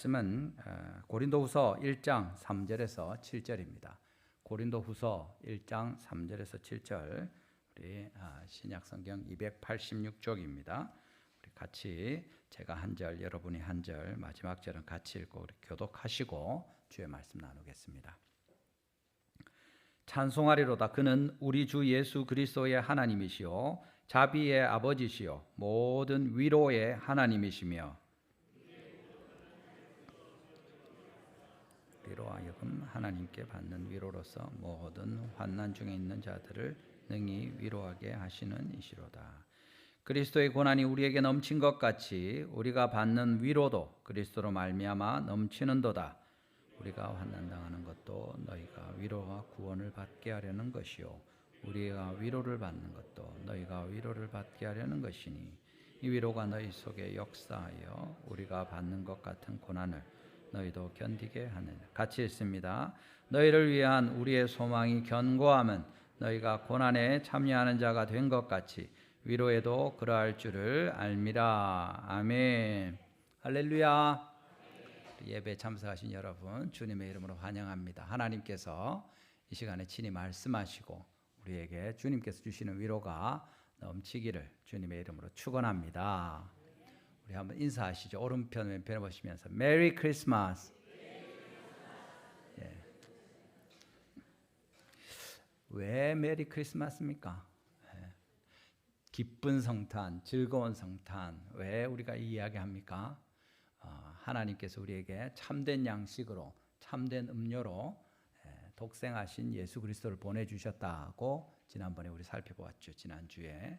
말씀은 고린도후서 1장 3절에서 7절입니다. 고린도후서 1장 3절에서 7절 우리 신약성경 286쪽입니다. 우리 같이 제가 한 절, 여러분이 한 절, 마지막 절은 같이 읽고 우리 교독하시고 주의 말씀 나누겠습니다. 찬송하리로다. 그는 우리 주 예수 그리스도의 하나님이시요 자비의 아버지시요 모든 위로의 하나님이시며 위로 하여금 하나님께 받는 위로로서 모든 환난 중에 있는 자들을 능히 위로하게 하시는 이시로다. 그리스도의 고난이 우리에게 넘친 것 같이 우리가 받는 위로도 그리스도로 말미암아 넘치는도다. 우리가 환난 당하는 것도 너희가 위로와 구원을 받게 하려는 것이요 우리가 위로를 받는 것도 너희가 위로를 받게 하려는 것이니 이 위로가 너희 속에 역사하여 우리가 받는 것 같은 고난을 너희도 견디게 하느냐. 같이 읽습니다. 너희를 위한 우리의 소망이 견고함은 너희가 고난에 참여하는 자가 된 것 같이 위로에도 그러할 줄을 알미라. 아멘. 할렐루야. 예배 참석하신 여러분 주님의 이름으로 환영합니다. 하나님께서 이 시간에 친히 말씀하시고 우리에게 주님께서 주시는 위로가 넘치기를 주님의 이름으로 축원합니다. 우리 한번 인사하시죠. 오른편 왼편에 보시면서 메리 크리스마스. 예. 왜 메리 크리스마스입니까? 예. 기쁜 성탄, 즐거운 성탄. 왜 우리가 이 이야기합니까? 하나님께서 우리에게 참된 양식으로 참된 음료로 독생하신 예수 그리스도를 보내주셨다고 지난번에 우리 살펴보았죠. 지난주에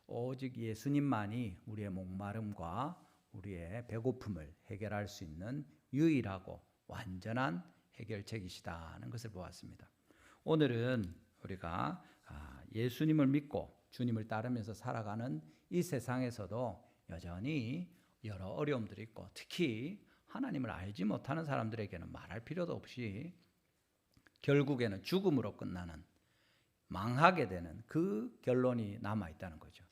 오직 예수님만이 우리의 목마름과 우리의 배고픔을 해결할 수 있는 유일하고 완전한 해결책이시다는 것을 보았습니다. 오늘은 우리가 예수님을 믿고 주님을 따르면서 살아가는 이 세상에서도 여전히 여러 어려움들이 있고 특히 하나님을 알지 못하는 사람들에게는 말할 필요도 없이 결국에는 죽음으로 끝나는 망하게 되는 그 결론이 남아있다는 거죠.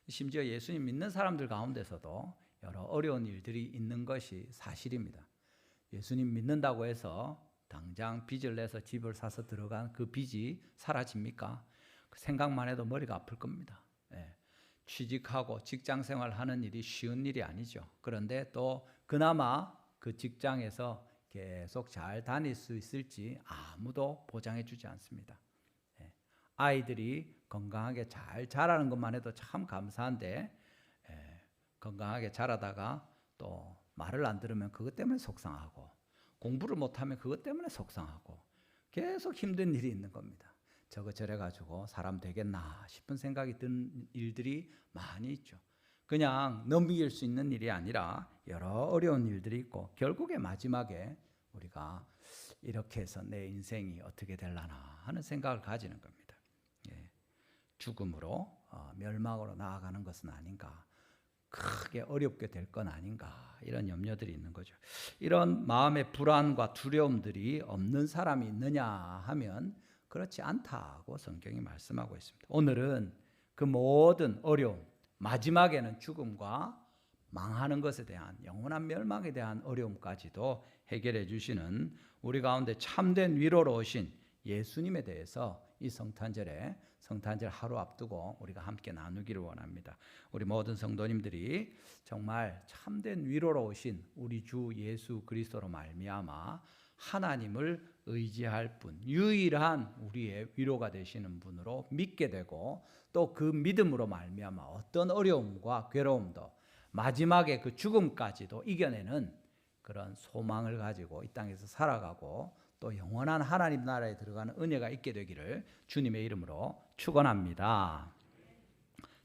심지어 예수님 믿는 사람들 가운데서도 여러 어려운 일들이 있는 것이 사실입니다. 예수님 믿는다고 해서 당장 빚을 내서 집을 사서 들어간 그 빚이 사라집니까? 그 생각만 해도 머리가 아플 겁니다. 예. 취직하고 직장생활 하는 일이 쉬운 일이 아니죠. 그런데 또 그나마 그 직장에서 계속 잘 다닐 수 있을지 아무도 보장해 주지 않습니다. 아이들이 건강하게 잘 자라는 것만 해도 참 감사한데 건강하게 자라다가 또 말을 안 들으면 그것 때문에 속상하고 공부를 못하면 그것 때문에 속상하고 계속 힘든 일이 있는 겁니다. 저거 저래 가지고 사람 되겠나 싶은 생각이 든 일들이 많이 있죠. 그냥 넘길 수 있는 일이 아니라 여러 어려운 일들이 있고 결국에 마지막에 우리가 이렇게 해서 내 인생이 어떻게 되려나 하는 생각을 가지는 겁니다. 죽음으로 멸망으로 나아가는 것은 아닌가, 크게 어렵게 될 건 아닌가, 이런 염려들이 있는 거죠. 이런 마음의 불안과 두려움들이 없는 사람이 있느냐 하면 그렇지 않다고 성경이 말씀하고 있습니다. 오늘은 그 모든 어려움, 마지막에는 죽음과 망하는 것에 대한 영원한 멸망에 대한 어려움까지도 해결해 주시는 우리 가운데 참된 위로로 오신 예수님에 대해서 이 성탄절 하루 앞두고 우리가 함께 나누기를 원합니다. 우리 모든 성도님들이 정말 참된 위로로 오신 우리 주 예수 그리스도로 말미암아 하나님을 의지할 분, 유일한 우리의 위로가 되시는 분으로 믿게 되고 또 그 믿음으로 말미암아 어떤 어려움과 괴로움도 마지막에 그 죽음까지도 이겨내는 그런 소망을 가지고 이 땅에서 살아가고 또 영원한 하나님 나라에 들어가는 은혜가 있게 되기를 주님의 이름으로 축원합니다.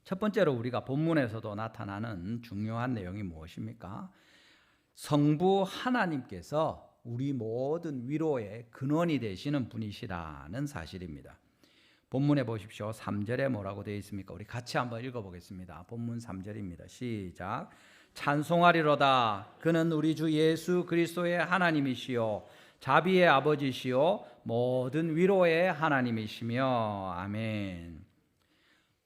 첫 번째로 우리가 본문에서도 나타나는 중요한 내용이 무엇입니까? 성부 하나님께서 우리 모든 위로의 근원이 되시는 분이시라는 사실입니다. 본문에 보십시오. 3절에 뭐라고 되어 있습니까? 우리 같이 한번 읽어보겠습니다. 본문 3절입니다. 시작. 찬송하리로다. 그는 우리 주 예수 그리스도의 하나님이시요 자비의 아버지시요 모든 위로의 하나님이시며 아멘.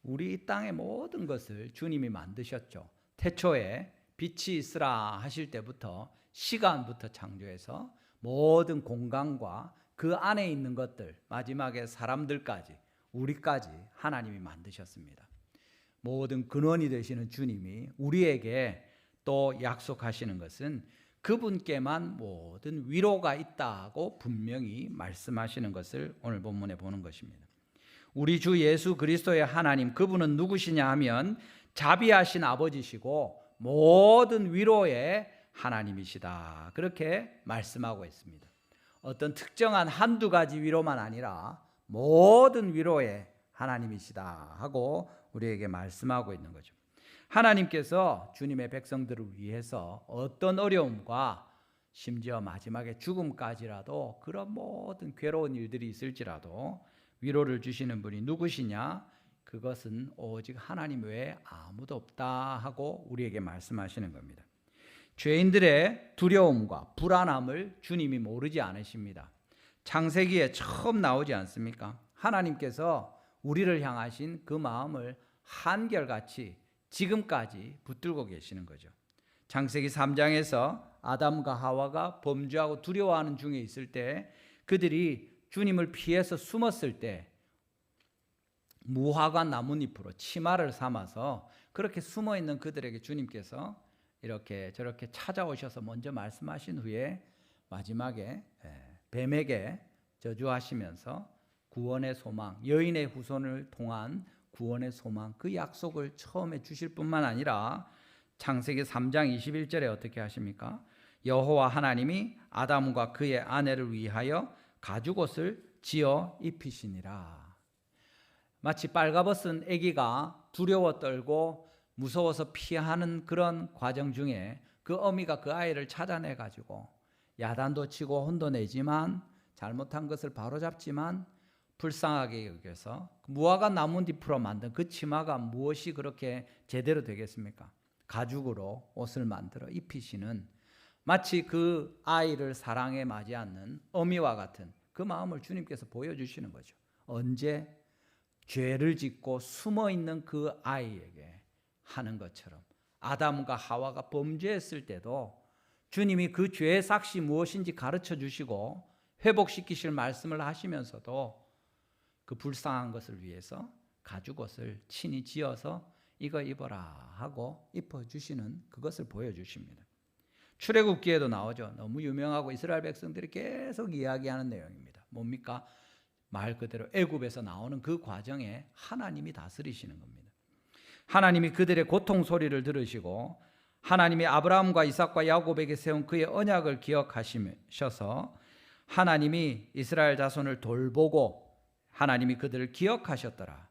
우리 이 땅의 모든 것을 주님이 만드셨죠. 태초에 빛이 있으라 하실 때부터 시간부터 창조해서 모든 공간과 그 안에 있는 것들, 마지막에 사람들까지, 우리까지 하나님이 만드셨습니다. 모든 근원이 되시는 주님이 우리에게 또 약속하시는 것은 그분께만 모든 위로가 있다고 분명히 말씀하시는 것을 오늘 본문에 보는 것입니다. 우리 주 예수 그리스도의 하나님, 그분은 누구시냐 하면 자비하신 아버지시고 모든 위로의 하나님이시다, 그렇게 말씀하고 있습니다. 어떤 특정한 한두 가지 위로만 아니라 모든 위로의 하나님이시다 하고 우리에게 말씀하고 있는 거죠. 하나님께서 주님의 백성들을 위해서 어떤 어려움과 심지어 마지막에 죽음까지라도 그런 모든 괴로운 일들이 있을지라도 위로를 주시는 분이 누구시냐? 그것은 오직 하나님 외에 아무도 없다 하고 우리에게 말씀하시는 겁니다. 죄인들의 두려움과 불안함을 주님이 모르지 않으십니다. 창세기에 처음 나오지 않습니까? 하나님께서 우리를 향하신 그 마음을 한결같이 지금까지 붙들고 계시는 거죠. 창세기 3장에서 아담과 하와가 범죄하고 두려워하는 중에 있을 때, 그들이 주님을 피해서 숨었을 때 무화과 나뭇잎으로 치마를 삼아서 그렇게 숨어있는 그들에게 주님께서 이렇게 저렇게 찾아오셔서 먼저 말씀하신 후에 마지막에 뱀에게 저주하시면서 구원의 소망, 여인의 후손을 통한 구원의 소망, 그 약속을 처음에 주실 뿐만 아니라 창세기 3장 21절에 어떻게 하십니까? 여호와 하나님이 아담과 그의 아내를 위하여 가죽옷을 지어 입히시니라. 마치 빨가벗은 아기가 두려워 떨고 무서워서 피하는 그런 과정 중에 그 어미가 그 아이를 찾아내 가지고 야단도 치고 혼도 내지만 잘못한 것을 바로잡지만 불쌍하게 여겨서 무화과 나뭇잎으로 만든 그 치마가 무엇이 그렇게 제대로 되겠습니까? 가죽으로 옷을 만들어 입히시는, 마치 그 아이를 사랑에 맞지 않는 어미와 같은 그 마음을 주님께서 보여주시는 거죠. 언제? 죄를 짓고 숨어있는 그 아이에게 하는 것처럼 아담과 하와가 범죄했을 때도 주님이 그 죄의 삭시 무엇인지 가르쳐 주시고 회복시키실 말씀을 하시면서도 그 불쌍한 것을 위해서 가죽옷을 친히 지어서 이거 입어라 하고 입혀주시는 그것을 보여주십니다. 출애굽기에도 나오죠. 너무 유명하고 이스라엘 백성들이 계속 이야기하는 내용입니다. 뭡니까? 말 그대로 애굽에서 나오는 그 과정에 하나님이 다스리시는 겁니다. 하나님이 그들의 고통 소리를 들으시고 하나님이 아브라함과 이삭과 야곱에게 세운 그의 언약을 기억하시셔서 하나님이 이스라엘 자손을 돌보고 하나님이 그들을 기억하셨더라.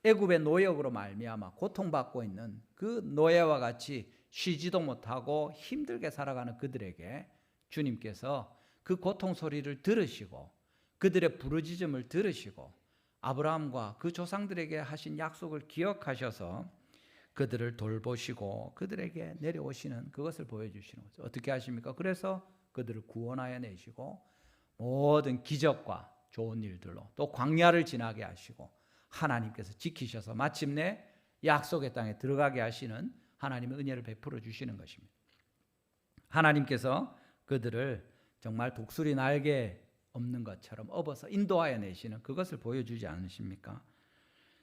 애굽의 노역으로 말미암아 고통받고 있는 그 노예와 같이 쉬지도 못하고 힘들게 살아가는 그들에게 주님께서 그 고통 소리를 들으시고 그들의 부르짖음을 들으시고 아브라함과 그 조상들에게 하신 약속을 기억하셔서 그들을 돌보시고 그들에게 내려오시는 그것을 보여주시는 거죠. 어떻게 하십니까? 그래서 그들을 구원하여 내시고 모든 기적과 좋은 일들로 또 광야를 지나게 하시고 하나님께서 지키셔서 마침내 약속의 땅에 들어가게 하시는 하나님의 은혜를 베풀어 주시는 것입니다. 하나님께서 그들을 정말 독수리 날개 없는 것처럼 업어서 인도하여 내시는 그것을 보여주지 않으십니까?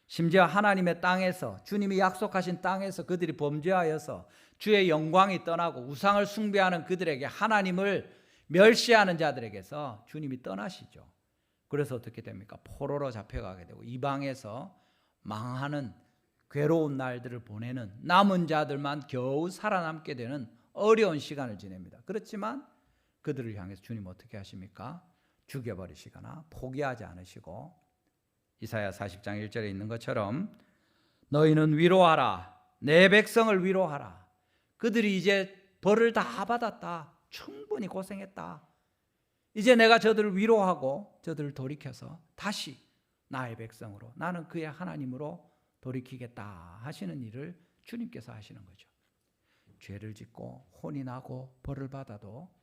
심지어 하나님의 땅에서, 주님이 약속하신 땅에서 그들이 범죄하여서 주의 영광이 떠나고 우상을 숭배하는 그들에게, 하나님을 멸시하는 자들에게서 주님이 떠나시죠. 그래서 어떻게 됩니까? 포로로 잡혀가게 되고 이방에서 망하는 괴로운 날들을 보내는, 남은 자들만 겨우 살아남게 되는 어려운 시간을 지냅니다. 그렇지만 그들을 향해서 주님 어떻게 하십니까? 죽여버리시거나 포기하지 않으시고 이사야 40장 1절에 있는 것처럼 너희는 위로하라, 내 백성을 위로하라. 그들이 이제 벌을 다 받았다. 충분히 고생했다. 이제 내가 저들을 위로하고 저들을 돌이켜서 다시 나의 백성으로, 나는 그의 하나님으로 돌이키겠다 하시는 일을 주님께서 하시는 거죠. 죄를 짓고 혼이 나고 벌을 받아도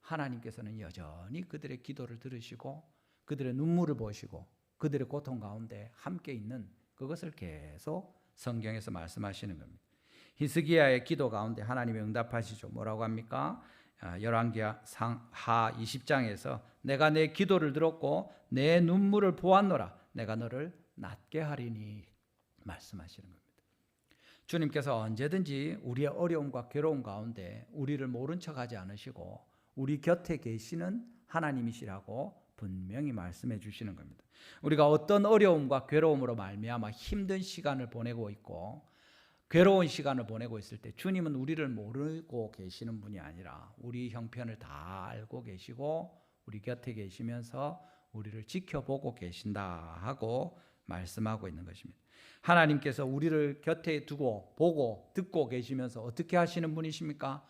하나님께서는 여전히 그들의 기도를 들으시고 그들의 눈물을 보시고 그들의 고통 가운데 함께 있는 그것을 계속 성경에서 말씀하시는 겁니다. 히스기야의 기도 가운데 하나님이 응답하시죠. 뭐라고 합니까? 열왕기하 20장에서 내가 내 기도를 들었고 내 눈물을 보았노라. 내가 너를 낫게 하리니 말씀하시는 겁니다. 주님께서 언제든지 우리의 어려움과 괴로움 가운데 우리를 모른 척하지 않으시고 우리 곁에 계시는 하나님이시라고 분명히 말씀해 주시는 겁니다. 우리가 어떤 어려움과 괴로움으로 말미암아 힘든 시간을 보내고 있고 괴로운 시간을 보내고 있을 때 주님은 우리를 모르고 계시는 분이 아니라 우리 형편을 다 알고 계시고 우리 곁에 계시면서 우리를 지켜보고 계신다 하고 말씀하고 있는 것입니다. 하나님께서 우리를 곁에 두고 보고 듣고 계시면서 어떻게 하시는 분이십니까?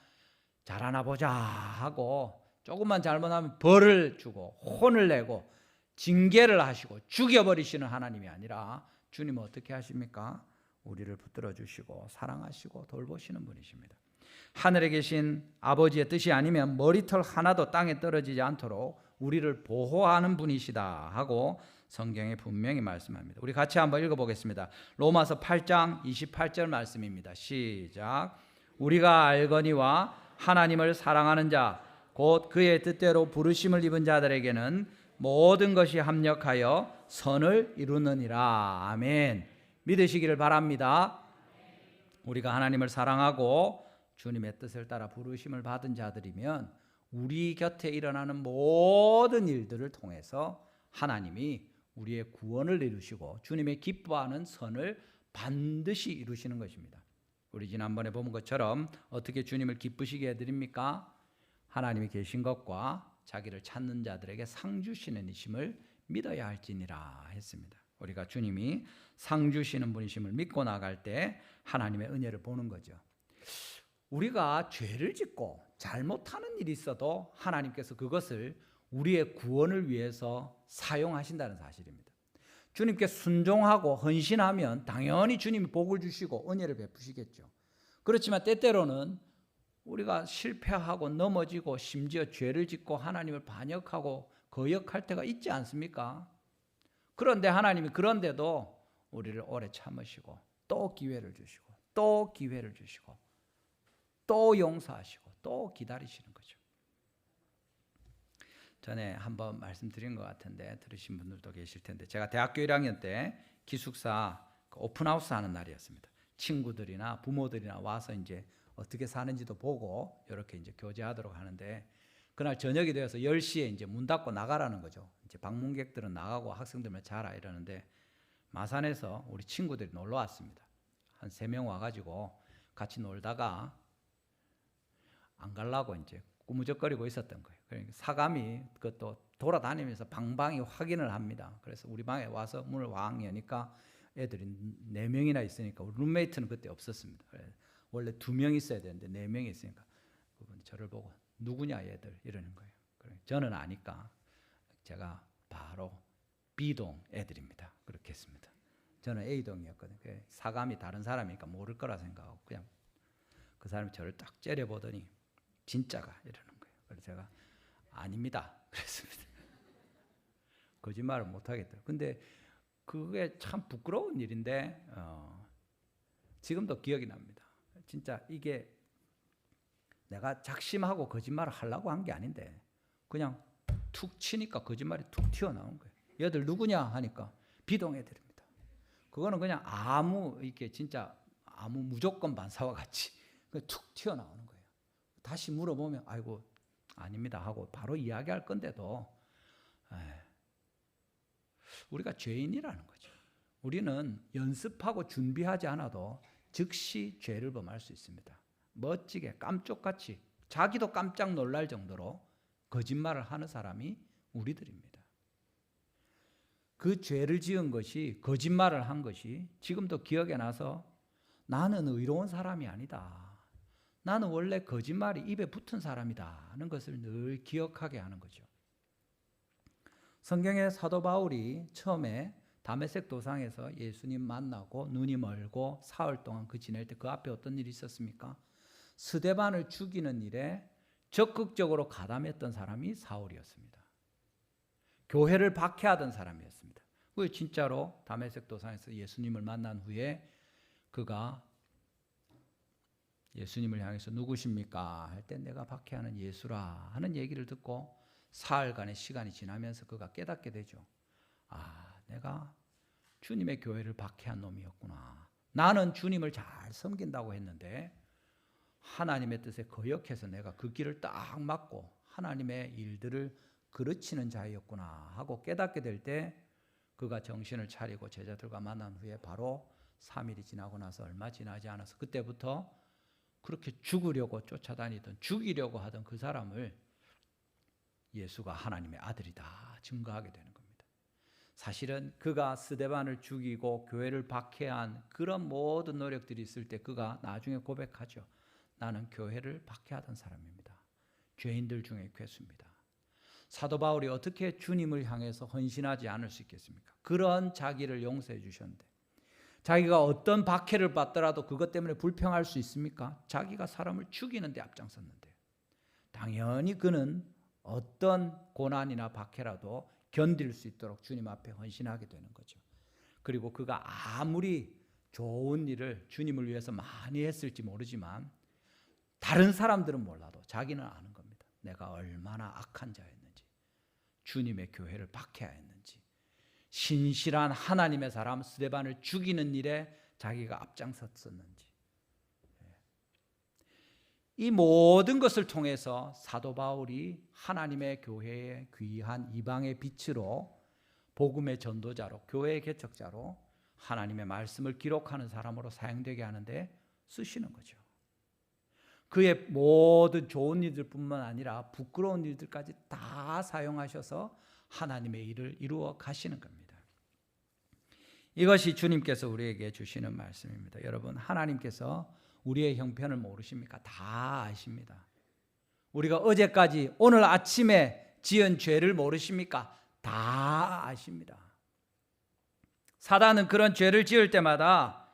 잘하나 보자 하고 조금만 잘못하면 벌을 주고 혼을 내고 징계를 하시고 죽여버리시는 하나님이 아니라 주님은 어떻게 하십니까? 우리를 붙들어 주시고 사랑하시고 돌보시는 분이십니다. 하늘에 계신 아버지의 뜻이 아니면 머리털 하나도 땅에 떨어지지 않도록 우리를 보호하는 분이시다 하고 성경에 분명히 말씀합니다. 우리 같이 한번 읽어보겠습니다. 로마서 8장 28절 말씀입니다. 시작. 우리가 알거니와 하나님을 사랑하는 자 곧 그의 뜻대로 부르심을 입은 자들에게는 모든 것이 합력하여 선을 이루느니라. 아멘. 믿으시기를 바랍니다. 우리가 하나님을 사랑하고 주님의 뜻을 따라 부르심을 받은 자들이면 우리 곁에 일어나는 모든 일들을 통해서 하나님이 우리의 구원을 이루시고 주님의 기뻐하는 선을 반드시 이루시는 것입니다. 우리 지난번에 본 것처럼 어떻게 주님을 기쁘시게 해드립니까? 하나님이 계신 것과 자기를 찾는 자들에게 상 주시는 이심을 믿어야 할지니라 했습니다. 우리가 주님이 상 주시는 분이심을 믿고 나갈 때 하나님의 은혜를 보는 거죠. 우리가 죄를 짓고 잘못하는 일이 있어도 하나님께서 그것을 우리의 구원을 위해서 사용하신다는 사실입니다. 주님께 순종하고 헌신하면 당연히 주님이 복을 주시고 은혜를 베푸시겠죠. 그렇지만 때때로는 우리가 실패하고 넘어지고 심지어 죄를 짓고 하나님을 반역하고 거역할 때가 있지 않습니까? 그런데 하나님이 그런데도 우리를 오래 참으시고 또 기회를 주시고 또 기회를 주시고 또 용서하시고 또 기다리시는 거죠. 전에 한번 말씀드린 것 같은데 들으신 분들도 계실 텐데 제가 대학교 1학년 때 기숙사 오픈하우스 하는 날이었습니다. 친구들이나 부모들이나 와서 이제 어떻게 사는지도 보고 이렇게 이제 교제하도록 하는데 그날 저녁이 되어서 10시에 이제 문 닫고 나가라는 거죠. 이제 방문객들은 나가고 학생들만 자라 이러는데 마산에서 우리 친구들이 놀러 왔습니다. 한 3명 와가지고 같이 놀다가 안 가려고 이제 꾸무적거리고 있었던 거예요. 그러니까 사감이 그것도 돌아다니면서 방방이 확인을 합니다. 그래서 우리 방에 와서 문을 왕 여니까 애들이 4명이나 있으니까 우리 룸메이트는 그때 없었습니다. 원래 2명 있어야 되는데 4명이 있으니까 그분이 저를 보고 누구냐 얘들 이러는 거예요. 저는 아니까 제가 바로 B동 애들입니다. 그렇게 했습니다. 저는 A동이었거든요. 사감이 다른 사람이니까 모를 거라 생각하고 그냥 그 사람이 저를 딱 째려보더니 진짜가 이러는 거예요. 그래서 제가 아닙니다. 그랬습니다. 거짓말을 못 하겠더라고요. 근데 그게 참 부끄러운 일인데 지금도 기억이 납니다. 진짜 이게 내가 작심하고 거짓말을 하려고 한 게 아닌데 그냥 툭 치니까 거짓말이 툭 튀어나온 거예요. 얘들 누구냐 하니까 B동 애들입니다. 그거는 그냥 이렇게 진짜 아무 무조건 반사와 같이 툭 튀어나오는 거예요. 다시 물어보면 아이고 아닙니다 하고 바로 이야기할 건데도 우리가 죄인이라는 거죠. 우리는 연습하고 준비하지 않아도 즉시 죄를 범할 수 있습니다. 멋지게 깜쪽같이 자기도 깜짝 놀랄 정도로 거짓말을 하는 사람이 우리들입니다. 그 죄를 지은 것이 거짓말을 한 것이 지금도 기억에 나서 나는 의로운 사람이 아니다. 나는 원래 거짓말이 입에 붙은 사람이다 하는 것을 늘 기억하게 하는 거죠. 성경의 사도 바울이 처음에 다메섹 도상에서 예수님 만나고 눈이 멀고 사흘 동안 지낼 때 그 앞에 어떤 일이 있었습니까? 스데반을 죽이는 일에 적극적으로 가담했던 사람이 사울이었습니다. 교회를 박해하던 사람이었습니다. 그 진짜로 다메섹 도상에서 예수님을 만난 후에 그가 예수님을 향해서 누구십니까? 할 때 내가 박해하는 예수라 하는 얘기를 듣고 사흘간의 시간이 지나면서 그가 깨닫게 되죠. 아, 내가 주님의 교회를 박해한 놈이었구나. 나는 주님을 잘 섬긴다고 했는데 하나님의 뜻에 거역해서 내가 그 길을 딱 막고 하나님의 일들을 그르치는 자였구나 하고 깨닫게 될 때 그가 정신을 차리고 제자들과 만난 후에 바로 3일이 지나고 나서 얼마 지나지 않아서 그때부터 그렇게 죽으려고 쫓아다니던 죽이려고 하던 그 사람을 예수가 하나님의 아들이다 증거하게 되는 겁니다. 사실은 그가 스데반을 죽이고 교회를 박해한 그런 모든 노력들이 있을 때 그가 나중에 고백하죠. 나는 교회를 박해하던 사람입니다. 죄인들 중에 괴수입니다. 사도 바울이 어떻게 주님을 향해서 헌신하지 않을 수 있겠습니까? 그런 자기를 용서해 주셨는데 자기가 어떤 박해를 받더라도 그것 때문에 불평할 수 있습니까? 자기가 사람을 죽이는 데 앞장섰는데 당연히 그는 어떤 고난이나 박해라도 견딜 수 있도록 주님 앞에 헌신하게 되는 거죠. 그리고 그가 아무리 좋은 일을 주님을 위해서 많이 했을지 모르지만 다른 사람들은 몰라도 자기는 아는 겁니다. 내가 얼마나 악한 자였는지, 주님의 교회를 박해하였는지, 신실한 하나님의 사람 스데반을 죽이는 일에 자기가 앞장섰었는지. 이 모든 것을 통해서 사도 바울이 하나님의 교회의 귀한 이방의 빛으로 복음의 전도자로 교회의 개척자로 하나님의 말씀을 기록하는 사람으로 사용되게 하는데 쓰시는 거죠. 그의 모든 좋은 일들뿐만 아니라 부끄러운 일들까지 다 사용하셔서 하나님의 일을 이루어 가시는 겁니다. 이것이 주님께서 우리에게 주시는 말씀입니다. 여러분, 하나님께서 우리의 형편을 모르십니까? 다 아십니다. 우리가 어제까지 오늘 아침에 지은 죄를 모르십니까? 다 아십니다. 사단은 그런 죄를 지을 때마다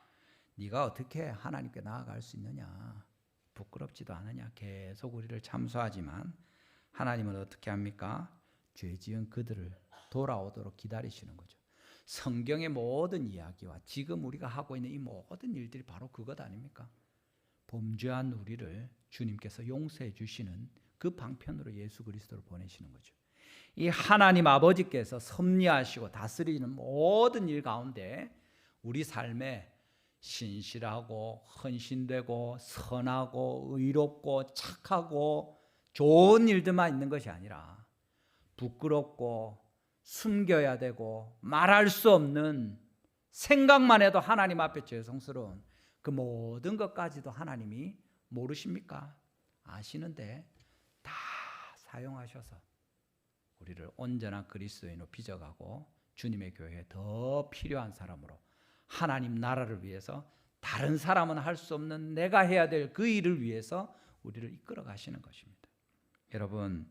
네가 어떻게 하나님께 나아갈 수 있느냐, 부끄럽지도 않으냐 계속 우리를 참소하지만 하나님은 어떻게 합니까? 죄 지은 그들을 돌아오도록 기다리시는 거죠. 성경의 모든 이야기와 지금 우리가 하고 있는 이 모든 일들이 바로 그것 아닙니까? 범죄한 우리를 주님께서 용서해 주시는 그 방편으로 예수 그리스도를 보내시는 거죠. 이 하나님 아버지께서 섭리하시고 다스리는 모든 일 가운데 우리 삶에 신실하고 헌신되고 선하고 의롭고 착하고 좋은 일들만 있는 것이 아니라 부끄럽고 숨겨야 되고 말할 수 없는 생각만 해도 하나님 앞에 죄송스러운 그 모든 것까지도 하나님이 모르십니까? 아시는데 다 사용하셔서 우리를 온전한 그리스도인으로 빚어가고 주님의 교회에 더 필요한 사람으로 하나님 나라를 위해서 다른 사람은 할 수 없는 내가 해야 될 그 일을 위해서 우리를 이끌어 가시는 것입니다. 여러분,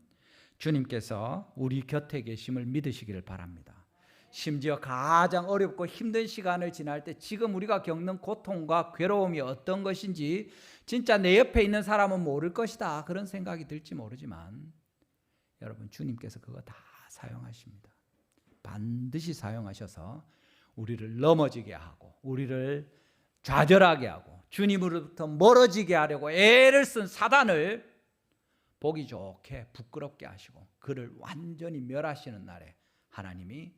주님께서 우리 곁에 계심을 믿으시기를 바랍니다. 심지어 가장 어렵고 힘든 시간을 지날 때 지금 우리가 겪는 고통과 괴로움이 어떤 것인지 진짜 내 옆에 있는 사람은 모를 것이다 그런 생각이 들지 모르지만 여러분, 주님께서 그거 다 사용하십니다. 반드시 사용하셔서 우리를 넘어지게 하고 우리를 좌절하게 하고 주님으로부터 멀어지게 하려고 애를 쓴 사단을 보기 좋게 부끄럽게 하시고 그를 완전히 멸하시는 날에 하나님이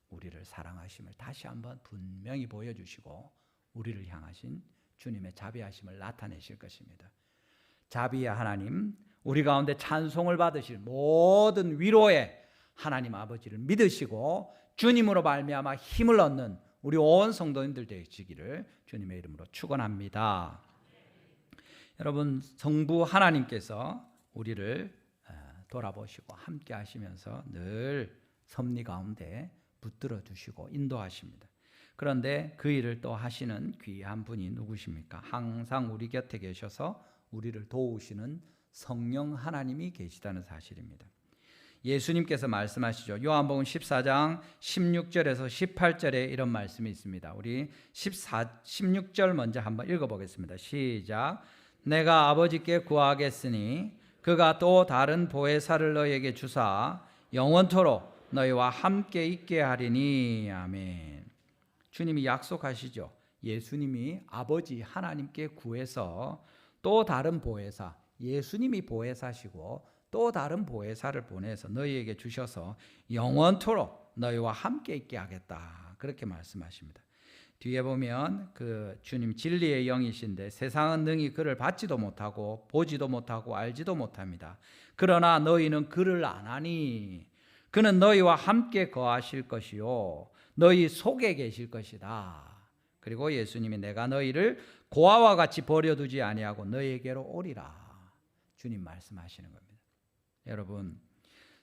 우리를 사랑하심을 다시 한번 분명히 보여주시고 우리를 향하신 주님의 자비하심을 나타내실 것입니다. 자비의 하나님, 우리 가운데 찬송을 받으실 모든 위로의 하나님 아버지를 믿으시고 주님으로 말미암아 힘을 얻는 우리 온 성도님들 되시기를 주님의 이름으로 축원합니다. 여러분, 성부 하나님께서 우리를 돌아보시고 함께 하시면서 늘 섭리 가운데 붙들어 주시고 인도하십니다. 그런데 그 일을 또 하시는 귀한 분이 누구십니까? 항상 우리 곁에 계셔서 우리를 도우시는 성령 하나님이 계시다는 사실입니다. 예수님께서 말씀하시죠. 요한복음 14장 16절에서 18절에 이런 말씀이 있습니다. 우리 16절 먼저 한번 읽어보겠습니다. 시작. 내가 아버지께 구하겠으니 그가 또 다른 보혜사를 너희에게 주사 영원토록 너희와 함께 있게 하리니. 아멘. 주님이 약속하시죠. 예수님이 아버지 하나님께 구해서 또 다른 보혜사, 예수님이 보혜사시고 또 다른 보혜사를 보내서 너희에게 주셔서 영원토록 너희와 함께 있게 하겠다. 그렇게 말씀하십니다. 뒤에 보면 그 주님 진리의 영이신데 세상은 능히 그를 받지도 못하고 보지도 못하고 알지도 못합니다. 그러나 너희는 그를 아나니 그는 너희와 함께 거하실 것이요 너희 속에 계실 것이다. 그리고 예수님이 내가 너희를 고아와 같이 버려두지 아니하고 너희에게로 오리라. 주님 말씀하시는 겁니다. 여러분,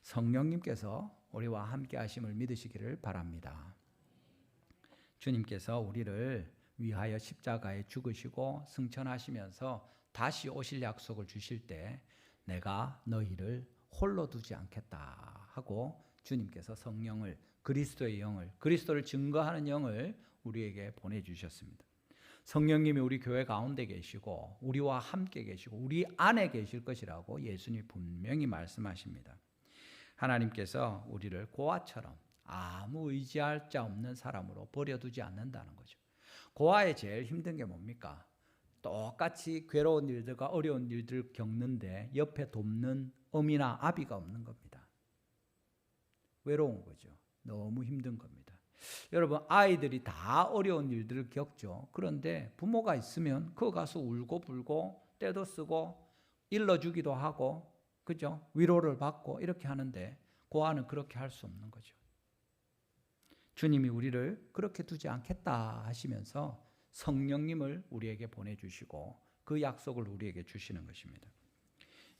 성령님께서 우리와 함께 하심을 믿으시기를 바랍니다. 주님께서 우리를 위하여 십자가에 죽으시고 승천하시면서 다시 오실 약속을 주실 때 내가 너희를 홀로 두지 않겠다 하고 주님께서 성령을, 그리스도의 영을, 그리스도를 증거하는 영을 우리에게 보내주셨습니다. 성령님이 우리 교회 가운데 계시고 우리와 함께 계시고 우리 안에 계실 것이라고 예수님이 분명히 말씀하십니다. 하나님께서 우리를 고아처럼 아무 의지할 자 없는 사람으로 버려두지 않는다는 거죠. 고아의 제일 힘든 게 뭡니까? 똑같이 괴로운 일들과 어려운 일들을 겪는데 옆에 돕는 어미나 아비가 없는 겁니다. 외로운 거죠. 너무 힘든 겁니다. 여러분, 아이들이 다 어려운 일들을 겪죠. 그런데 부모가 있으면 그거 가서 울고 불고 때도 쓰고 일러주기도 하고, 그죠? 위로를 받고 이렇게 하는데 고아는 그렇게 할 수 없는 거죠. 주님이 우리를 그렇게 두지 않겠다 하시면서 성령님을 우리에게 보내주시고 그 약속을 우리에게 주시는 것입니다.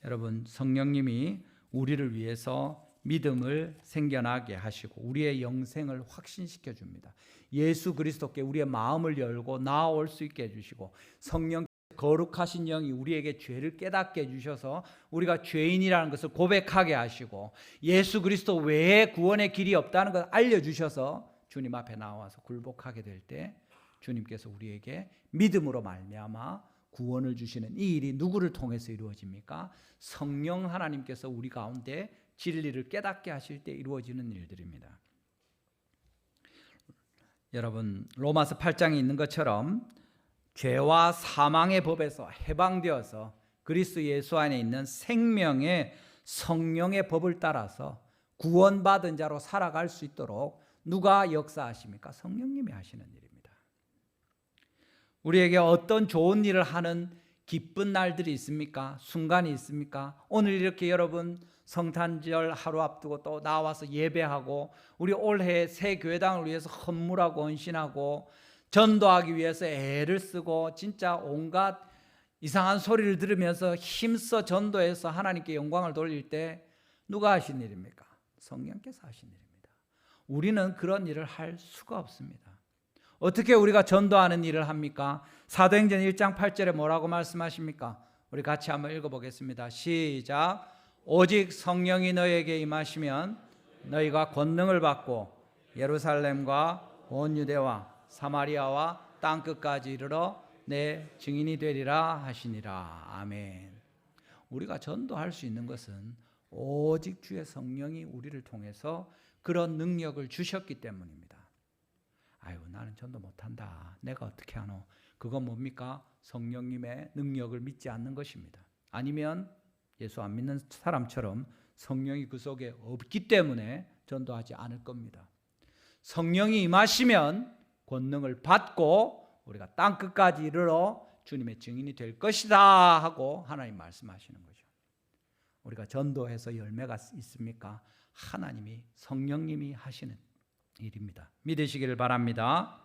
여러분, 성령님이 우리를 위해서 믿음을 생겨나게 하시고 우리의 영생을 확신시켜 줍니다. 예수 그리스도께 우리의 마음을 열고 나아올 수 있게 해주시고 성령 거룩하신 영이 우리에게 죄를 깨닫게 해주셔서 우리가 죄인이라는 것을 고백하게 하시고 예수 그리스도 외에 구원의 길이 없다는 것을 알려주셔서 주님 앞에 나와서 굴복하게 될 때 주님께서 우리에게 믿음으로 말미암아 구원을 주시는 이 일이 누구를 통해서 이루어집니까? 성령 하나님께서 우리 가운데 진리를 깨닫게 하실 때 이루어지는 일들입니다. 여러분, 로마서 8장에 있는 것처럼 죄와 사망의 법에서 해방되어서 그리스도 예수 안에 있는 생명의 성령의 법을 따라서 구원받은 자로 살아갈 수 있도록 누가 역사하십니까? 성령님이 하시는 일입니다. 우리에게 어떤 좋은 일을 하는 기쁜 날들이 있습니까? 순간이 있습니까? 오늘 이렇게 여러분 성탄절 하루 앞두고 또 나와서 예배하고 우리 올해 새 교회당을 위해서 헌물하고 헌신하고 전도하기 위해서 애를 쓰고 진짜 온갖 이상한 소리를 들으면서 힘써 전도해서 하나님께 영광을 돌릴 때 누가 하신 일입니까? 성령께서 하신 일입니다. 우리는 그런 일을 할 수가 없습니다. 어떻게 우리가 전도하는 일을 합니까? 사도행전 1장 8절에 뭐라고 말씀하십니까? 우리 같이 한번 읽어보겠습니다. 시작. 오직 성령이 너희에게 임하시면 너희가 권능을 받고 예루살렘과 온 유대와 사마리아와 땅끝까지 이르러 내 증인이 되리라 하시니라. 아멘. 우리가 전도할 수 있는 것은 오직 주의 성령이 우리를 통해서 그런 능력을 주셨기 때문입니다. 아유, 나는 전도 못한다. 내가 어떻게 하노? 그건 뭡니까? 성령님의 능력을 믿지 않는 것입니다. 아니면 예수 안 믿는 사람처럼 성령이 그 속에 없기 때문에 전도하지 않을 겁니다. 성령이 임하시면 권능을 받고 우리가 땅끝까지 이르러 주님의 증인이 될 것이다 하고 하나님 말씀하시는 거죠. 우리가 전도해서 열매가 있습니까? 하나님이 성령님이 하시는 일입니다. 믿으시기를 바랍니다.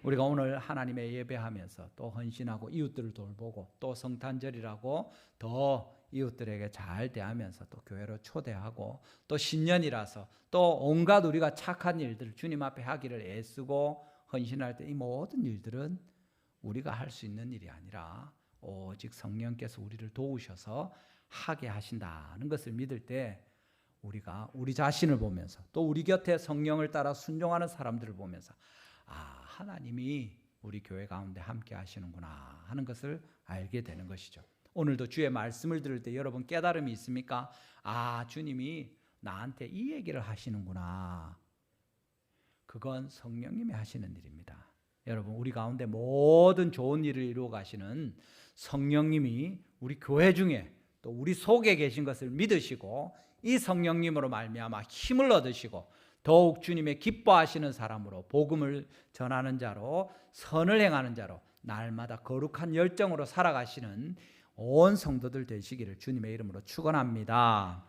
우리가 오늘 하나님의 예배하면서 또 헌신하고 이웃들을 돌보고 또 성탄절이라고 더 이웃들에게 잘 대하면서 또 교회로 초대하고 또 신년이라서 또 온갖 우리가 착한 일들을 주님 앞에 하기를 애쓰고 헌신할 때 이 모든 일들은 우리가 할 수 있는 일이 아니라 오직 성령께서 우리를 도우셔서 하게 하신다는 것을 믿을 때 우리가 우리 자신을 보면서 또 우리 곁에 성령을 따라 순종하는 사람들을 보면서 하나님이 우리 교회 가운데 함께 하시는구나 하는 것을 알게 되는 것이죠. 오늘도 주의 말씀을 들을 때 여러분 깨달음이 있습니까? 주님이 나한테 이 얘기를 하시는구나. 그건 성령님이 하시는 일입니다. 여러분, 우리 가운데 모든 좋은 일을 이루어 가시는 성령님이 우리 교회 중에 또 우리 속에 계신 것을 믿으시고 이 성령님으로 말미암아 힘을 얻으시고 더욱 주님의 기뻐하시는 사람으로 복음을 전하는 자로 선을 행하는 자로 날마다 거룩한 열정으로 살아가시는 온 성도들 되시기를 주님의 이름으로 축원합니다.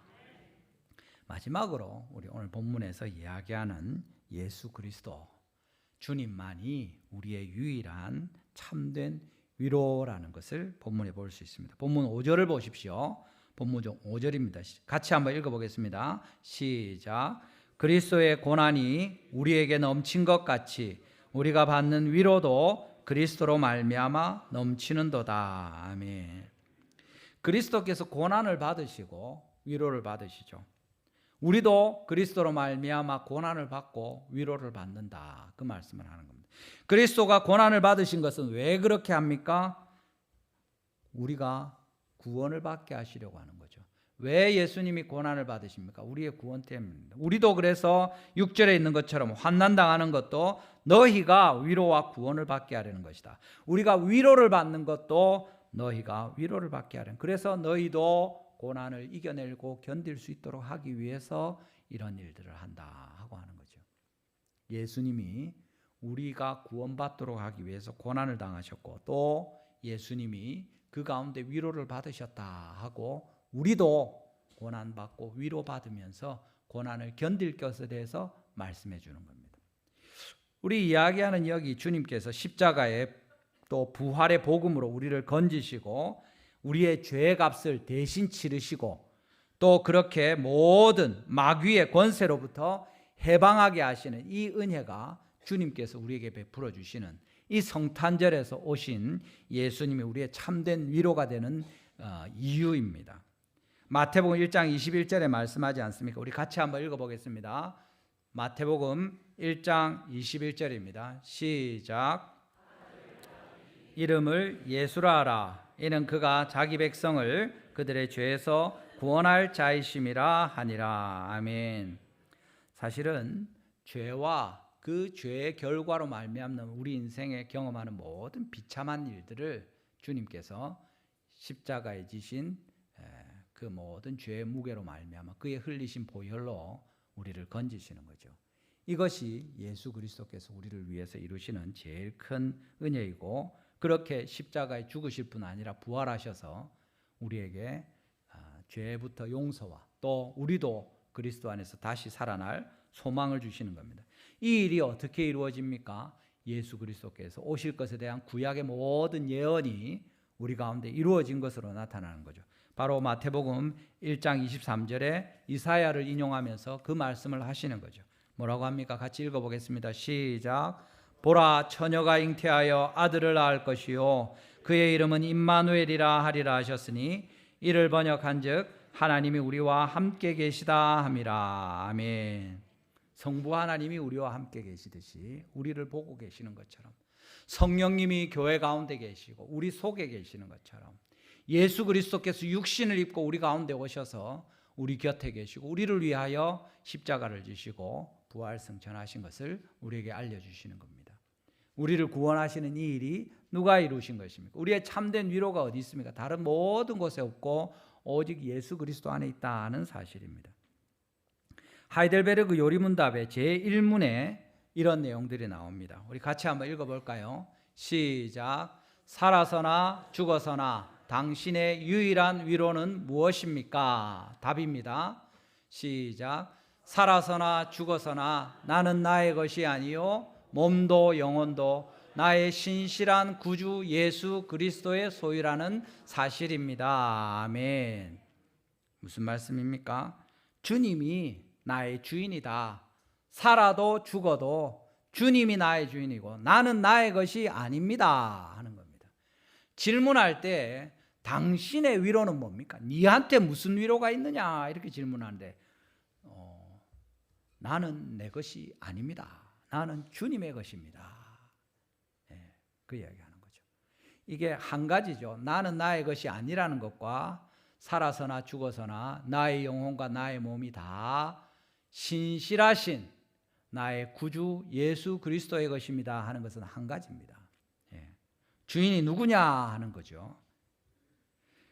마지막으로 우리 오늘 본문에서 이야기하는 예수 그리스도, 주님만이 우리의 유일한 참된 위로라는 것을 본문에 볼 수 있습니다. 본문 5절을 보십시오. 본문 5절입니다. 같이 한번 읽어보겠습니다. 시작. 그리스도의 고난이 우리에게 넘친 것 같이 우리가 받는 위로도 그리스도로 말미암아 넘치는도다. 아멘. 그리스도께서 고난을 받으시고 위로를 받으시죠. 우리도 그리스도로 말미암아 고난을 받고 위로를 받는다. 그 말씀을 하는 겁니다. 그리스도가 고난을 받으신 것은 왜 그렇게 합니까? 우리가 구원을 받게 하시려고 하는 거죠. 왜 예수님이 고난을 받으십니까? 우리의 구원 때문입니다. 우리도 그래서 6절에 있는 것처럼 환난당하는 것도 너희가 위로와 구원을 받게 하려는 것이다. 우리가 위로를 받는 것도 너희가 위로를 받게 하려는. 그래서 너희도 고난을 이겨내고 견딜 수 있도록 하기 위해서 이런 일들을 한다 하고 하는 거죠. 예수님이 우리가 구원받도록 하기 위해서 고난을 당하셨고 또 예수님이 그 가운데 위로를 받으셨다 하고 우리도 고난받고 위로받으면서 고난을 견딜 것에 대해서 말씀해 주는 겁니다. 우리 이야기하는 여기 주님께서 십자가의 또 부활의 복음으로 우리를 건지시고 우리의 죄의 값을 대신 치르시고 또 그렇게 모든 마귀의 권세로부터 해방하게 하시는 이 은혜가 주님께서 우리에게 베풀어 주시는 이 성탄절에서 오신 예수님이 우리의 참된 위로가 되는 이유입니다. 마태복음 1장 21절에 말씀하지 않습니까? 우리 같이 한번 읽어보겠습니다. 마태복음 1장 21절입니다. 시작. 이름을 예수라 하라. 이는 그가 자기 백성을 그들의 죄에서 구원할 자이심이라 하니라. 아멘. 사실은 죄와 그 죄의 결과로 말미암는 우리 인생에 경험하는 모든 비참한 일들을 주님께서 십자가에 지신 그 모든 죄의 무게로 말미암아 그의 흘리신 보혈로 우리를 건지시는 거죠. 이것이 예수 그리스도께서 우리를 위해서 이루시는 제일 큰 은혜이고 그렇게 십자가에 죽으실 뿐 아니라 부활하셔서 우리에게 죄부터 용서와 또 우리도 그리스도 안에서 다시 살아날 소망을 주시는 겁니다. 이 일이 어떻게 이루어집니까? 예수 그리스도께서 오실 것에 대한 구약의 모든 예언이 우리 가운데 이루어진 것으로 나타나는 거죠. 바로 마태복음 1장 23절에 이사야를 인용하면서 그 말씀을 하시는 거죠. 뭐라고 합니까? 같이 읽어보겠습니다. 시작. 보라, 처녀가 잉태하여 아들을 낳을 것이요 그의 이름은 임마누엘이라 하리라 하셨으니 이를 번역한즉 하나님이 우리와 함께 계시다 함이라. 아멘. 성부 하나님이 우리와 함께 계시듯이 우리를 보고 계시는 것처럼 성령님이 교회 가운데 계시고 우리 속에 계시는 것처럼 예수 그리스도께서 육신을 입고 우리 가운데 오셔서 우리 곁에 계시고 우리를 위하여 십자가를 지시고 부활 승천하신 것을 우리에게 알려주시는 겁니다. 우리를 구원하시는 이 일이 누가 이루신 것입니까? 우리의 참된 위로가 어디 있습니까? 다른 모든 곳에 없고 오직 예수 그리스도 안에 있다는 사실입니다. 하이델베르그 요리문답의 제1문에 이런 내용들이 나옵니다. 우리 같이 한번 읽어볼까요? 시작. 살아서나 죽어서나 당신의 유일한 위로는 무엇입니까? 답입니다. 시작. 살아서나 죽어서나 나는 나의 것이 아니요 몸도 영혼도 나의 신실한 구주 예수 그리스도의 소유라는 사실입니다. 아멘. 무슨 말씀입니까? 주님이 나의 주인이다. 살아도 죽어도 주님이 나의 주인이고 나는 나의 것이 아닙니다 하는 겁니다. 질문할 때 당신의 위로는 뭡니까? 니한테 무슨 위로가 있느냐 이렇게 질문하는데 나는 내 것이 아닙니다. 나는 주님의 것입니다. 네, 그 이야기하는 거죠. 이게 한 가지죠. 나는 나의 것이 아니라는 것과 살아서나 죽어서나 나의 영혼과 나의 몸이 다 신실하신 나의 구주 예수 그리스도의 것입니다 하는 것은 한 가지입니다. 주인이 누구냐 하는 거죠.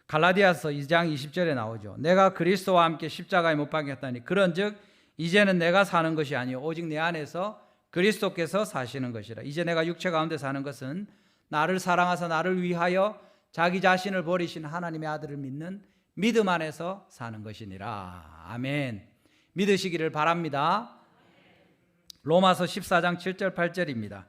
갈라디아서 2장 20절에 나오죠. 내가 그리스도와 함께 십자가에 못 박혔다니 그런즉 이제는 내가 사는 것이 아니요 오직 내 안에서 그리스도께서 사시는 것이라. 이제 내가 육체 가운데 사는 것은 나를 사랑하사 나를 위하여 자기 자신을 버리신 하나님의 아들을 믿는 믿음 안에서 사는 것이니라. 아멘. 믿으시기를 바랍니다. 로마서 14장 7절 8절입니다.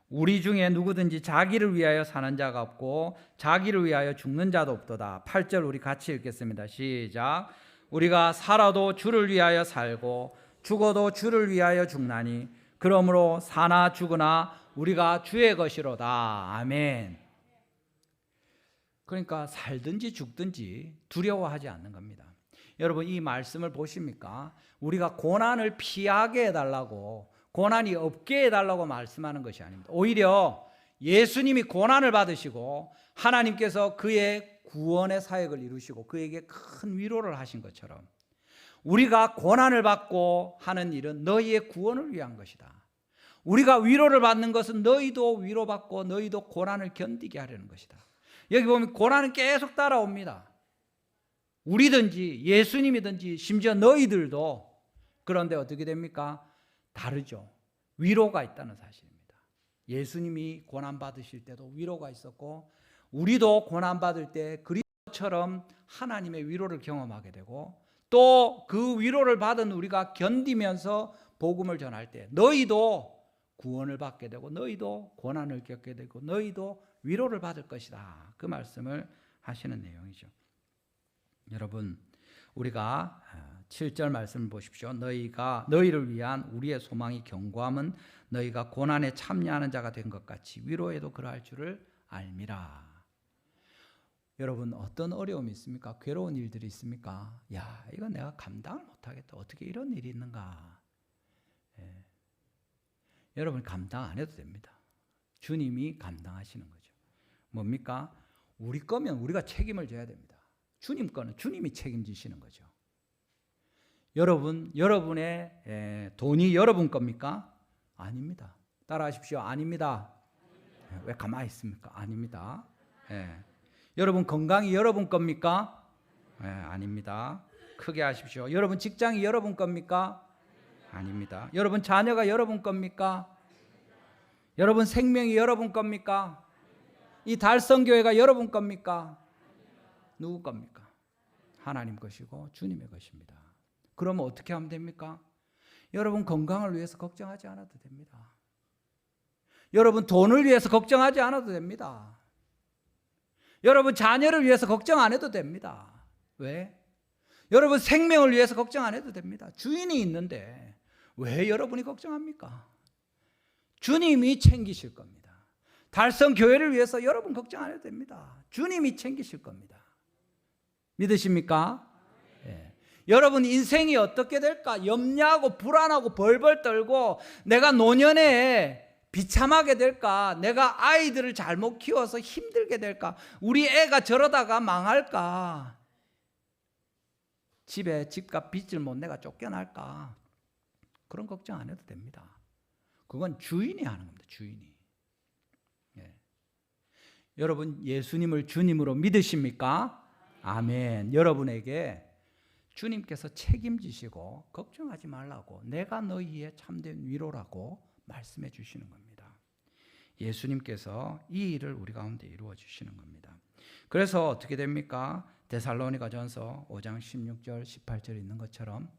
우리 중에 누구든지 자기를 위하여 사는 자가 없고 자기를 위하여 죽는 자도 없도다. 8절 우리 같이 읽겠습니다. 시작. 우리가 살아도 주를 위하여 살고 죽어도 주를 위하여 죽나니 그러므로 사나 죽으나 우리가 주의 것이로다. 아멘. 그러니까 살든지 죽든지 두려워하지 않는 겁니다. 여러분 이 말씀을 보십니까? 우리가 고난을 피하게 해달라고, 고난이 없게 해달라고 말씀하는 것이 아닙니다. 오히려 예수님이 고난을 받으시고 하나님께서 그의 구원의 사역을 이루시고 그에게 큰 위로를 하신 것처럼 우리가 고난을 받고 하는 일은 너희의 구원을 위한 것이다. 우리가 위로를 받는 것은 너희도 위로받고 너희도 고난을 견디게 하려는 것이다. 여기 보면 고난은 계속 따라옵니다. 우리든지 예수님이든지 심지어 너희들도. 그런데 어떻게 됩니까? 다르죠. 위로가 있다는 사실입니다. 예수님이 고난받으실 때도 위로가 있었고 우리도 고난받을 때 그리스도처럼 하나님의 위로를 경험하게 되고 또 그 위로를 받은 우리가 견디면서 복음을 전할 때 너희도 구원을 받게 되고 너희도 고난을 겪게 되고 너희도 위로를 받을 것이다. 그 말씀을 하시는 내용이죠. 여러분 우리가 7절 말씀을 보십시오. 너희를 위한 우리의 소망이 견고함은 너희가 고난에 참여하는 자가 된 것 같이 위로에도 그러할 줄을 알미라. 여러분 어떤 어려움이 있습니까? 괴로운 일들이 있습니까? 야, 이거 내가 감당을 못하겠다. 어떻게 이런 일이 있는가? 여러분 감당 안 해도 됩니다. 주님이 감당하시는 거죠. 뭡니까? 우리 거면 우리가 책임을 져야 됩니다. 주님 거는 주님이 책임지시는 거죠. 여러분의 돈이 여러분 겁니까? 아닙니다. 따라하십시오. 아닙니다. 왜 가만히 있습니까? 아닙니다. 여러분 건강이 여러분 겁니까? 아닙니다. 크게 하십시오. 여러분 직장이 여러분 겁니까? 아닙니다. 여러분 자녀가 여러분 겁니까? 여러분 생명이 여러분 겁니까? 이 달성교회가 여러분 겁니까? 누구 겁니까? 하나님 것이고 주님의 것입니다. 그러면 어떻게 하면 됩니까? 여러분 건강을 위해서 걱정하지 않아도 됩니다. 여러분 돈을 위해서 걱정하지 않아도 됩니다. 여러분 자녀를 위해서 걱정 안 해도 됩니다. 왜? 여러분 생명을 위해서 걱정 안 해도 됩니다. 주인이 있는데 왜 여러분이 걱정합니까? 주님이 챙기실 겁니다. 달성 교회를 위해서 여러분 걱정 안 해도 됩니다. 주님이 챙기실 겁니다. 믿으십니까? 여러분 인생이 어떻게 될까? 염려하고 불안하고 벌벌 떨고 내가 노년에 비참하게 될까? 내가 아이들을 잘못 키워서 힘들게 될까? 우리 애가 저러다가 망할까? 집에 집값 빚을 못 내가 쫓겨날까? 그런 걱정 안 해도 됩니다. 그건 주인이 하는 겁니다. 주인이. 여러분 예수님을 주님으로 믿으십니까? 아멘. 여러분에게 주님께서 책임지시고 걱정하지 말라고 내가 너희의 참된 위로라고 말씀해 주시는 겁니다. 예수님께서 이 일을 우리 가운데 이루어 주시는 겁니다. 그래서 어떻게 됩니까? 데살로니가전서 5장 16절 18절에 있는 것처럼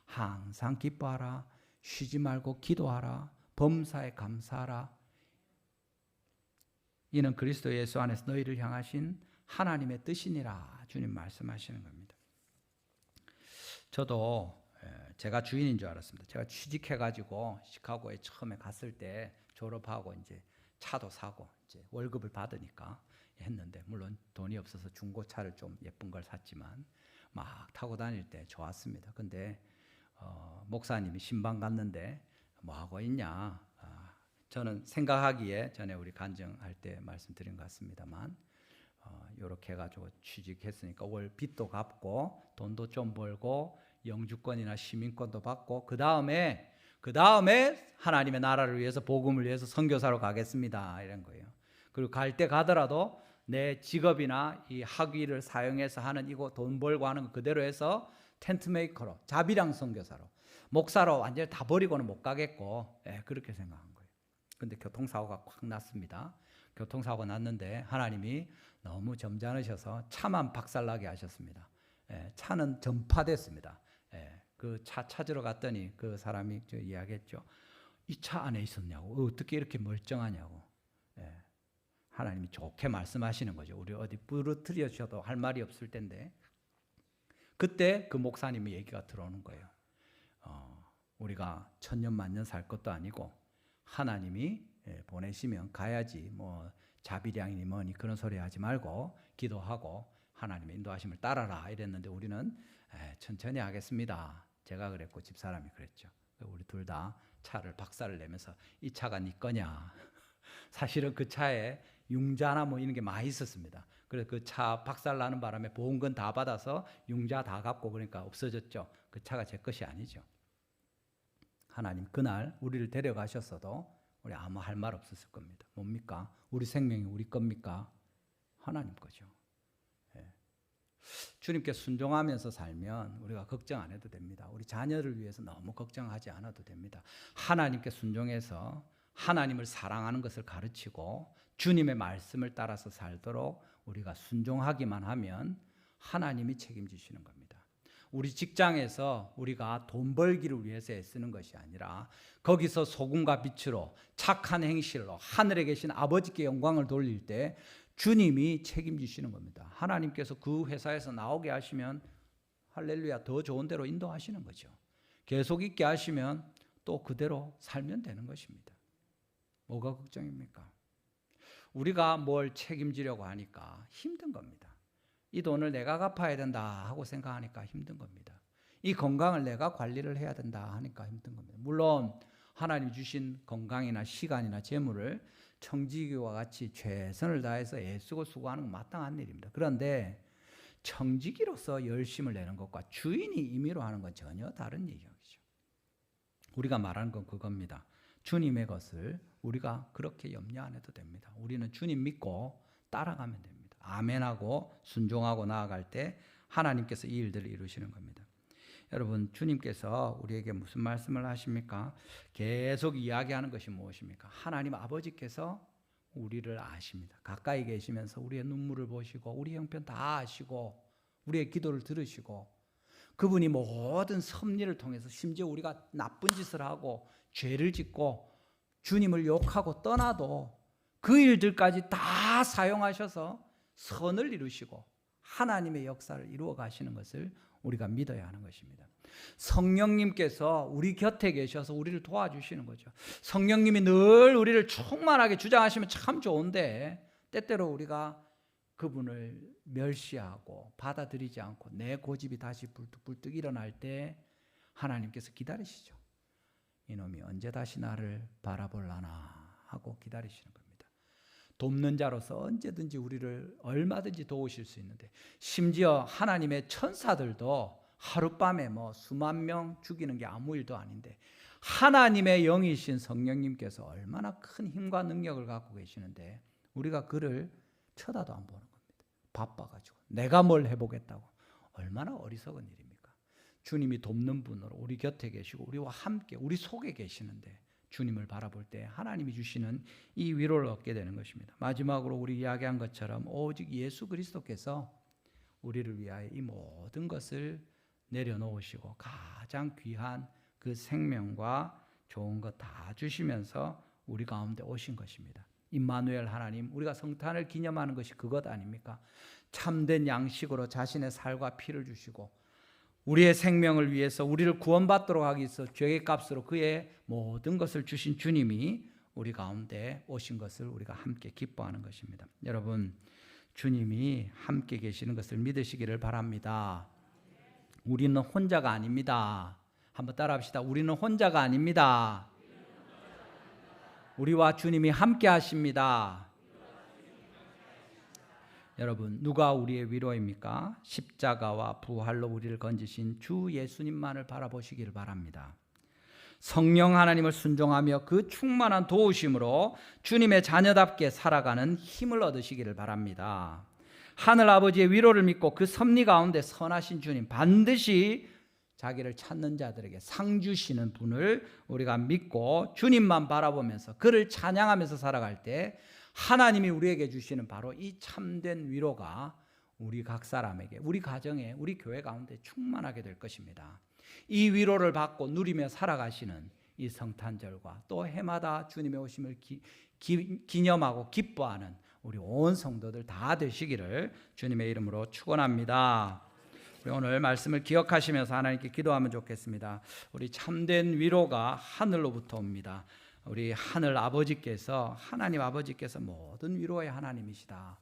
항상 기뻐하라 쉬지 말고 기도하라 범사에 감사하라 이는 그리스도 예수 안에서 너희를 향하신 하나님의 뜻이니라 주님 말씀하시는 겁니다. 저도 제가 주인인 줄 알았습니다. 제가 취직해가지고 시카고에 처음에 갔을 때 졸업하고 이제 차도 사고 이제 월급을 받으니까 했는데 물론 돈이 없어서 중고차를 좀 예쁜 걸 샀지만 막 타고 다닐 때 좋았습니다. 근데 목사님이 신방 갔는데 뭐 하고 있냐? 저는 생각하기에 전에 우리 간증할 때 말씀드린 것 같습니다만 이렇게 해가지고 취직했으니까 월 빚도 갚고 돈도 좀 벌고 영주권이나 시민권도 받고 그 다음에 그 다음에 하나님의 나라를 위해서 복음을 위해서 선교사로 가겠습니다 이런 거예요. 그리고 갈 때 가더라도 내 직업이나 이 학위를 사용해서 하는 이거 돈 벌고 하는 거 그대로 해서 텐트 메이커로 자비랑 선교사로 목사로 완전히 다 버리고는 못 가겠고 그렇게 생각한 거예요. 근데 교통사고가 확 났습니다. 교통사고가 났는데 하나님이 너무 점잖으셔서 차만 박살나게 하셨습니다. 차는 전파됐습니다. 그 차 찾으러 갔더니 그 사람이 이야기했죠. 이 차 안에 있었냐고. 어떻게 이렇게 멀쩡하냐고. 하나님이 좋게 말씀하시는 거죠. 우리 어디 부르트려 주셔도 할 말이 없을 텐데 그때 그 목사님의 얘기가 들어오는 거예요. 우리가 천년 만년 살 것도 아니고 하나님이 보내시면 가야지 뭐 자비량이니 뭐니 그런 소리 하지 말고 기도하고 하나님의 인도하심을 따라라 이랬는데 우리는 천천히 하겠습니다. 제가 그랬고 집사람이 그랬죠. 우리 둘 다 차를 박살을 내면서 이 차가 네 거냐. 사실은 그 차에 융자나 뭐 이런 게 많이 있었습니다. 그래서 그 차 박살 나는 바람에 보험금 다 받아서 융자 다 갚고 그러니까 없어졌죠. 그 차가 제 것이 아니죠. 하나님 그날 우리를 데려가셨어도 우리 아무 할 말 없었을 겁니다. 뭡니까? 우리 생명이 우리 겁니까? 하나님 거죠. 주님께 순종하면서 살면 우리가 걱정 안 해도 됩니다. 우리 자녀를 위해서 너무 걱정하지 않아도 됩니다. 하나님께 순종해서 하나님을 사랑하는 것을 가르치고 주님의 말씀을 따라서 살도록 우리가 순종하기만 하면 하나님이 책임지시는 겁니다. 우리 직장에서 우리가 돈 벌기를 위해서 애쓰는 것이 아니라 거기서 소금과 빛으로 착한 행실로 하늘에 계신 아버지께 영광을 돌릴 때 주님이 책임지시는 겁니다. 하나님께서 그 회사에서 나오게 하시면 할렐루야 더 좋은 데로 인도하시는 거죠. 계속 있게 하시면 또 그대로 살면 되는 것입니다. 뭐가 걱정입니까? 우리가 뭘 책임지려고 하니까 힘든 겁니다. 이 돈을 내가 갚아야 된다 하고 생각하니까 힘든 겁니다. 이 건강을 내가 관리를 해야 된다 하니까 힘든 겁니다. 물론 하나님 주신 건강이나 시간이나 재물을 청지기와 같이 최선을 다해서 애쓰고 수고하는 건 마땅한 일입니다. 그런데 청지기로서 열심을 내는 것과 주인이 임의로 하는 건 전혀 다른 얘기죠. 우리가 말하는 건 그겁니다. 주님의 것을 우리가 그렇게 염려 안 해도 됩니다. 우리는 주님 믿고 따라가면 됩니다. 아멘하고 순종하고 나아갈 때 하나님께서 이 일들을 이루시는 겁니다. 여러분 주님께서 우리에게 무슨 말씀을 하십니까? 계속 이야기하는 것이 무엇입니까? 하나님 아버지께서 우리를 아십니다. 가까이 계시면서 우리의 눈물을 보시고 우리 형편 다 아시고 우리의 기도를 들으시고 그분이 모든 섭리를 통해서 심지어 우리가 나쁜 짓을 하고 죄를 짓고 주님을 욕하고 떠나도 그 일들까지 다 사용하셔서 선을 이루시고 하나님의 역사를 이루어 가시는 것을 우리가 믿어야 하는 것입니다. 성령님께서 우리 곁에 계셔서 우리를 도와주시는 거죠. 성령님이 늘 우리를 충만하게 주장하시면 참 좋은데 때때로 우리가 그분을 멸시하고 받아들이지 않고 내 고집이 다시 불뚝불뚝 일어날 때 하나님께서 기다리시죠. 이놈이 언제 다시 나를 바라볼라나 하고 기다리시는 겁니다. 돕는 자로서 언제든지 우리를 얼마든지 도우실 수 있는데 심지어 하나님의 천사들도 하룻밤에 뭐 수만 명 죽이는 게 아무 일도 아닌데 하나님의 영이신 성령님께서 얼마나 큰 힘과 능력을 갖고 계시는데 우리가 그를 쳐다도 안 보는 겁니다. 바빠가지고 내가 뭘 해보겠다고. 얼마나 어리석은 일입니까? 주님이 돕는 분으로 우리 곁에 계시고 우리와 함께 우리 속에 계시는데 주님을 바라볼 때 하나님이 주시는 이 위로를 얻게 되는 것입니다. 마지막으로 우리 이야기한 것처럼 오직 예수 그리스도께서 우리를 위하여 이 모든 것을 내려놓으시고 가장 귀한 그 생명과 좋은 것 다 주시면서 우리 가운데 오신 것입니다. 임마누엘 하나님, 우리가 성탄을 기념하는 것이 그것 아닙니까? 참된 양식으로 자신의 살과 피를 주시고 우리의 생명을 위해서 우리를 구원받도록 하기 위해서 죄의 값으로 그의 모든 것을 주신 주님이 우리 가운데 오신 것을 우리가 함께 기뻐하는 것입니다. 여러분, 주님이 함께 계시는 것을 믿으시기를 바랍니다. 우리는 혼자가 아닙니다. 한번 따라합시다. 우리는 혼자가 아닙니다. 우리와 주님이 함께 하십니다. 여러분, 누가 우리의 위로입니까? 십자가와 부활로 우리를 건지신 주 예수님만을 바라보시기를 바랍니다. 성령 하나님을 순종하며 그 충만한 도우심으로 주님의 자녀답게 살아가는 힘을 얻으시기를 바랍니다. 하늘 아버지의 위로를 믿고 그 섭리 가운데 선하신 주님, 반드시 자기를 찾는 자들에게 상 주시는 분을 우리가 믿고 주님만 바라보면서 그를 찬양하면서 살아갈 때 하나님이 우리에게 주시는 바로 이 참된 위로가 우리 각 사람에게, 우리 가정에, 우리 교회 가운데 충만하게 될 것입니다. 이 위로를 받고 누리며 살아가시는 이 성탄절과 또 해마다 주님의 오심을 기념하고 기뻐하는 우리 온 성도들 다 되시기를 주님의 이름으로 축원합니다. 우리 오늘 말씀을 기억하시면서 하나님께 기도하면 좋겠습니다. 우리 참된 위로가 하늘로부터 옵니다. 우리 하늘 아버지께서, 하나님 아버지께서 모든 위로의 하나님이시다.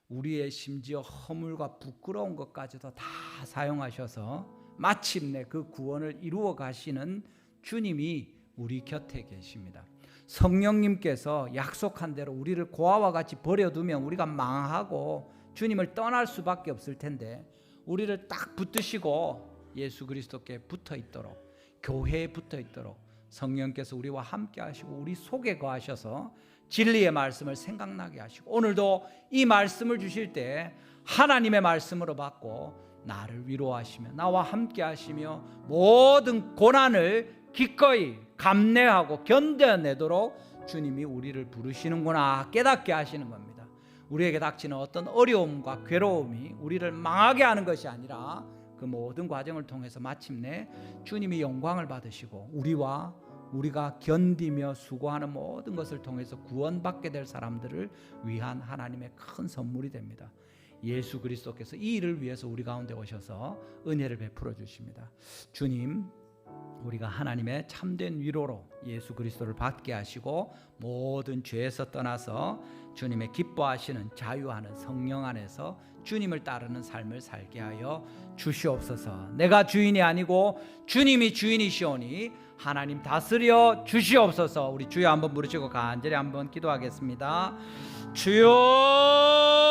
우리의 심지어 허물과 부끄러운 것까지도 다 사용하셔서 마침내 그 구원을 이루어 가시는 주님이 우리 곁에 계십니다. 성령님께서 약속한 대로 우리를 고아와 같이 버려두면 우리가 망하고 주님을 떠날 수밖에 없을 텐데, 우리를 딱 붙드시고 예수 그리스도께 붙어 있도록, 교회에 붙어 있도록 성령께서 우리와 함께 하시고 우리 속에 거하셔서 진리의 말씀을 생각나게 하시고, 오늘도 이 말씀을 주실 때 하나님의 말씀으로 받고 나를 위로하시며 나와 함께 하시며 모든 고난을 기꺼이 감내하고 견뎌내도록 주님이 우리를 부르시는구나 깨닫게 하시는 겁니다. 우리에게 닥치는 어떤 어려움과 괴로움이 우리를 망하게 하는 것이 아니라 그 모든 과정을 통해서 마침내 주님이 영광을 받으시고 우리가 견디며 수고하는 모든 것을 통해서 구원받게 될 사람들을 위한 하나님의 큰 선물이 됩니다. 예수 그리스도께서 이 일을 위해서 우리 가운데 오셔서 은혜를 베풀어 주십니다. 주님, 우리가 하나님의 참된 위로로 예수 그리스도를 받게 하시고 모든 죄에서 떠나서 주님의 기뻐하시는 자유하는 성령 안에서 주님을 따르는 삶을 살게 하여 주시옵소서. 내가 주인이 아니고 주님이 주인이시오니 하나님 다스려 주시옵소서. 우리 주여 한번 부르시고 간절히 한번 기도하겠습니다. 주여